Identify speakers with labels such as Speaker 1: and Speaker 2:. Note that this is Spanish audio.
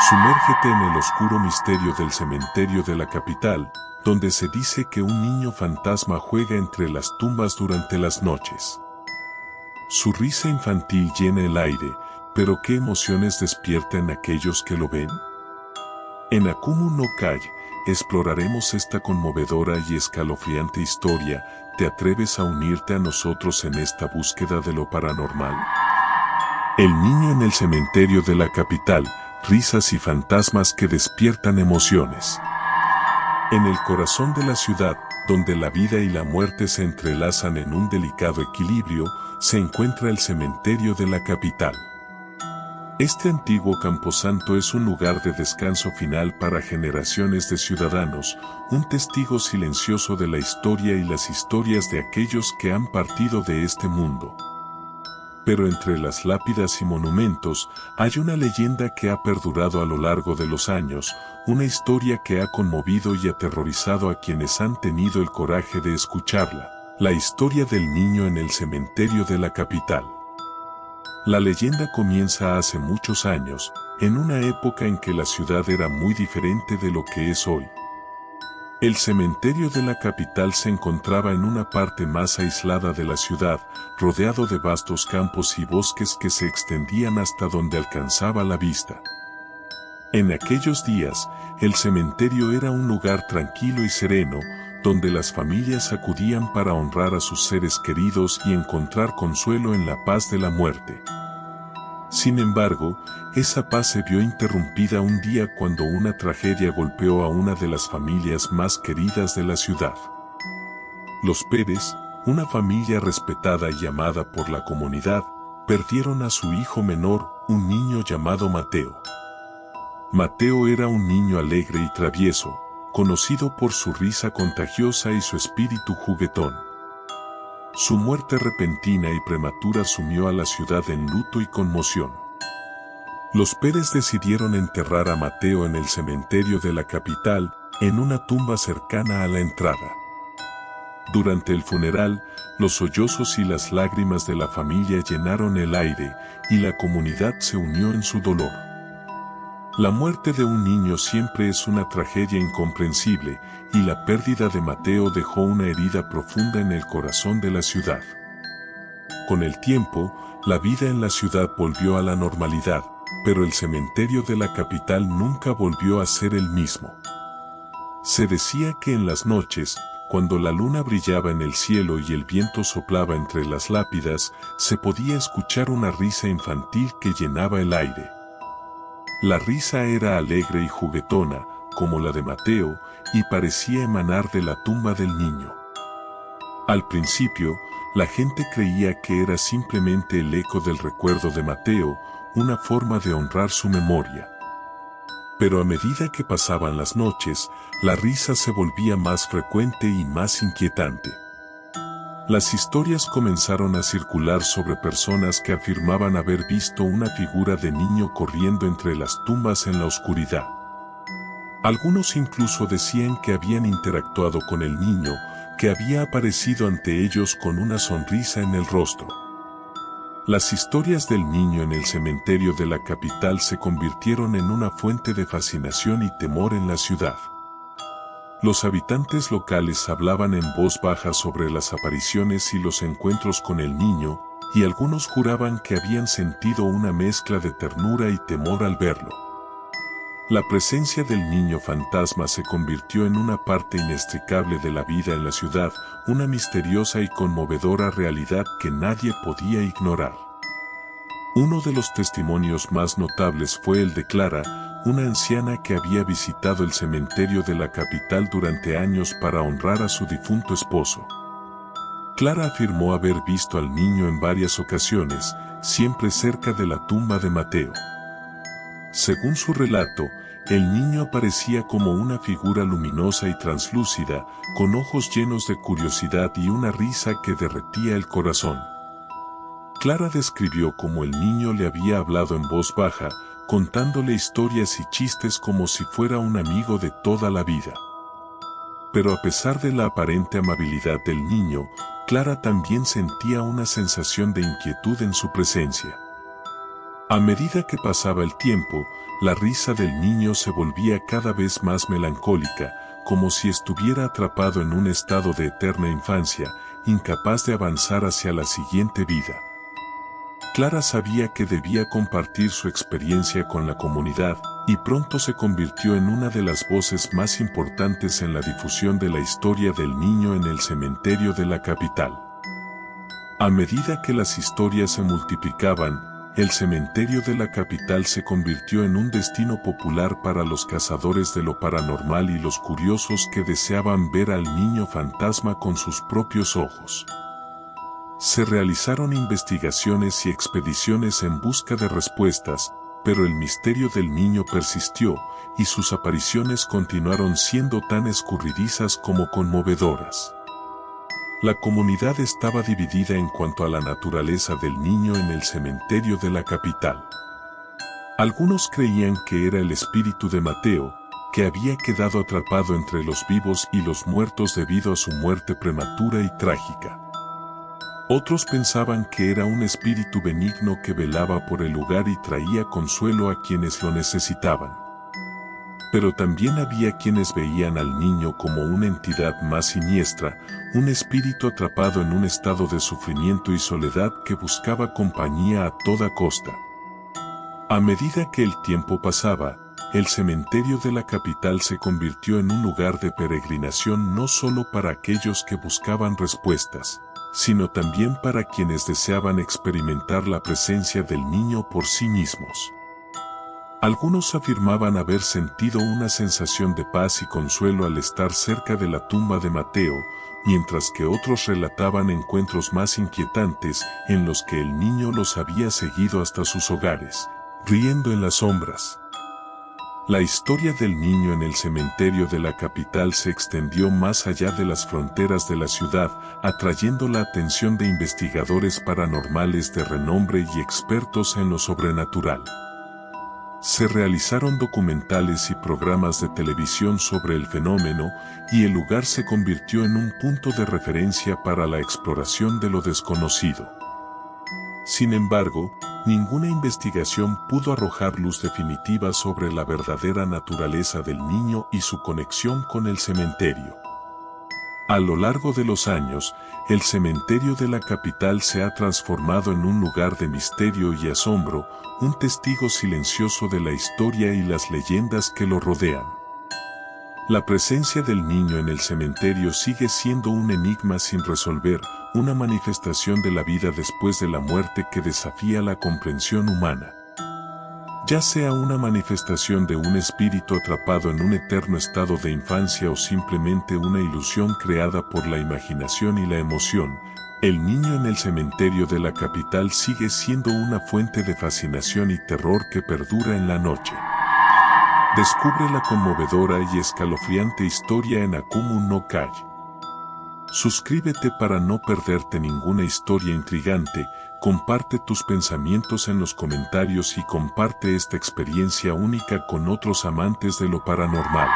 Speaker 1: Sumérgete en el oscuro misterio del cementerio de la capital, donde se dice que un niño fantasma juega entre las tumbas durante las noches. Su risa infantil llena el aire, pero ¿qué emociones despierta en aquellos que lo ven? En Akumu no Kai, exploraremos esta conmovedora y escalofriante historia. ¿Te atreves a unirte a nosotros en esta búsqueda de lo paranormal? El niño en el cementerio de la capital, risas y fantasmas que despiertan emociones. En el corazón de la ciudad, donde la vida y la muerte se entrelazan en un delicado equilibrio, se encuentra el cementerio de la capital. Este antiguo camposanto es un lugar de descanso final para generaciones de ciudadanos, un testigo silencioso de la historia y las historias de aquellos que han partido de este mundo. Pero entre las lápidas y monumentos, hay una leyenda que ha perdurado a lo largo de los años, una historia que ha conmovido y aterrorizado a quienes han tenido el coraje de escucharla, la historia del niño en el cementerio de la capital. La leyenda comienza hace muchos años, en una época en que la ciudad era muy diferente de lo que es hoy. El cementerio de la capital se encontraba en una parte más aislada de la ciudad, rodeado de vastos campos y bosques que se extendían hasta donde alcanzaba la vista. En aquellos días, el cementerio era un lugar tranquilo y sereno, donde las familias acudían para honrar a sus seres queridos y encontrar consuelo en la paz de la muerte. Sin embargo, esa paz se vio interrumpida un día cuando una tragedia golpeó a una de las familias más queridas de la ciudad. Los Pérez, una familia respetada y amada por la comunidad, perdieron a su hijo menor, un niño llamado Mateo. Mateo era un niño alegre y travieso, conocido por su risa contagiosa y su espíritu juguetón. Su muerte repentina y prematura sumió a la ciudad en luto y conmoción. Los Pérez decidieron enterrar a Mateo en el cementerio de la capital, en una tumba cercana a la entrada. Durante el funeral, los sollozos y las lágrimas de la familia llenaron el aire, y la comunidad se unió en su dolor. La muerte de un niño siempre es una tragedia incomprensible, y la pérdida de Mateo dejó una herida profunda en el corazón de la ciudad. Con el tiempo, la vida en la ciudad volvió a la normalidad, pero el cementerio de la capital nunca volvió a ser el mismo. Se decía que en las noches, cuando la luna brillaba en el cielo y el viento soplaba entre las lápidas, se podía escuchar una risa infantil que llenaba el aire. La risa era alegre y juguetona, como la de Mateo, y parecía emanar de la tumba del niño. Al principio, la gente creía que era simplemente el eco del recuerdo de Mateo, una forma de honrar su memoria. Pero a medida que pasaban las noches, la risa se volvía más frecuente y más inquietante. Las historias comenzaron a circular sobre personas que afirmaban haber visto una figura de niño corriendo entre las tumbas en la oscuridad. Algunos incluso decían que habían interactuado con el niño, que había aparecido ante ellos con una sonrisa en el rostro. Las historias del niño en el cementerio de la capital se convirtieron en una fuente de fascinación y temor en la ciudad. Los habitantes locales hablaban en voz baja sobre las apariciones y los encuentros con el niño, y algunos juraban que habían sentido una mezcla de ternura y temor al verlo. La presencia del niño fantasma se convirtió en una parte inextricable de la vida en la ciudad, una misteriosa y conmovedora realidad que nadie podía ignorar. Uno de los testimonios más notables fue el de Clara, una anciana que había visitado el cementerio de la capital durante años para honrar a su difunto esposo. Clara afirmó haber visto al niño en varias ocasiones, siempre cerca de la tumba de Mateo. Según su relato, el niño aparecía como una figura luminosa y translúcida, con ojos llenos de curiosidad y una risa que derretía el corazón. Clara describió cómo el niño le había hablado en voz baja, contándole historias y chistes como si fuera un amigo de toda la vida. Pero a pesar de la aparente amabilidad del niño, Clara también sentía una sensación de inquietud en su presencia. A medida que pasaba el tiempo, la risa del niño se volvía cada vez más melancólica, como si estuviera atrapado en un estado de eterna infancia, incapaz de avanzar hacia la siguiente vida. Clara sabía que debía compartir su experiencia con la comunidad, y pronto se convirtió en una de las voces más importantes en la difusión de la historia del niño en el cementerio de la capital. A medida que las historias se multiplicaban, el cementerio de la capital se convirtió en un destino popular para los cazadores de lo paranormal y los curiosos que deseaban ver al niño fantasma con sus propios ojos. Se realizaron investigaciones y expediciones en busca de respuestas, pero el misterio del niño persistió, y sus apariciones continuaron siendo tan escurridizas como conmovedoras. La comunidad estaba dividida en cuanto a la naturaleza del niño en el cementerio de la capital. Algunos creían que era el espíritu de Mateo, que había quedado atrapado entre los vivos y los muertos debido a su muerte prematura y trágica. Otros pensaban que era un espíritu benigno que velaba por el lugar y traía consuelo a quienes lo necesitaban. Pero también había quienes veían al niño como una entidad más siniestra, un espíritu atrapado en un estado de sufrimiento y soledad que buscaba compañía a toda costa. A medida que el tiempo pasaba, el cementerio de la capital se convirtió en un lugar de peregrinación no solo para aquellos que buscaban respuestas, sino también para quienes deseaban experimentar la presencia del niño por sí mismos. Algunos afirmaban haber sentido una sensación de paz y consuelo al estar cerca de la tumba de Mateo, mientras que otros relataban encuentros más inquietantes en los que el niño los había seguido hasta sus hogares, riendo en las sombras. La historia del niño en el cementerio de la capital se extendió más allá de las fronteras de la ciudad, atrayendo la atención de investigadores paranormales de renombre y expertos en lo sobrenatural. Se realizaron documentales y programas de televisión sobre el fenómeno, y el lugar se convirtió en un punto de referencia para la exploración de lo desconocido. Sin embargo, ninguna investigación pudo arrojar luz definitiva sobre la verdadera naturaleza del niño y su conexión con el cementerio. A lo largo de los años, el cementerio de la capital se ha transformado en un lugar de misterio y asombro, un testigo silencioso de la historia y las leyendas que lo rodean. La presencia del niño en el cementerio sigue siendo un enigma sin resolver, una manifestación de la vida después de la muerte que desafía la comprensión humana. Ya sea una manifestación de un espíritu atrapado en un eterno estado de infancia o simplemente una ilusión creada por la imaginación y la emoción, el niño en el cementerio de la capital sigue siendo una fuente de fascinación y terror que perdura en la noche. Descubre la conmovedora y escalofriante historia en Akumu no Kai. Suscríbete para no perderte ninguna historia intrigante, comparte tus pensamientos en los comentarios y comparte esta experiencia única con otros amantes de lo paranormal.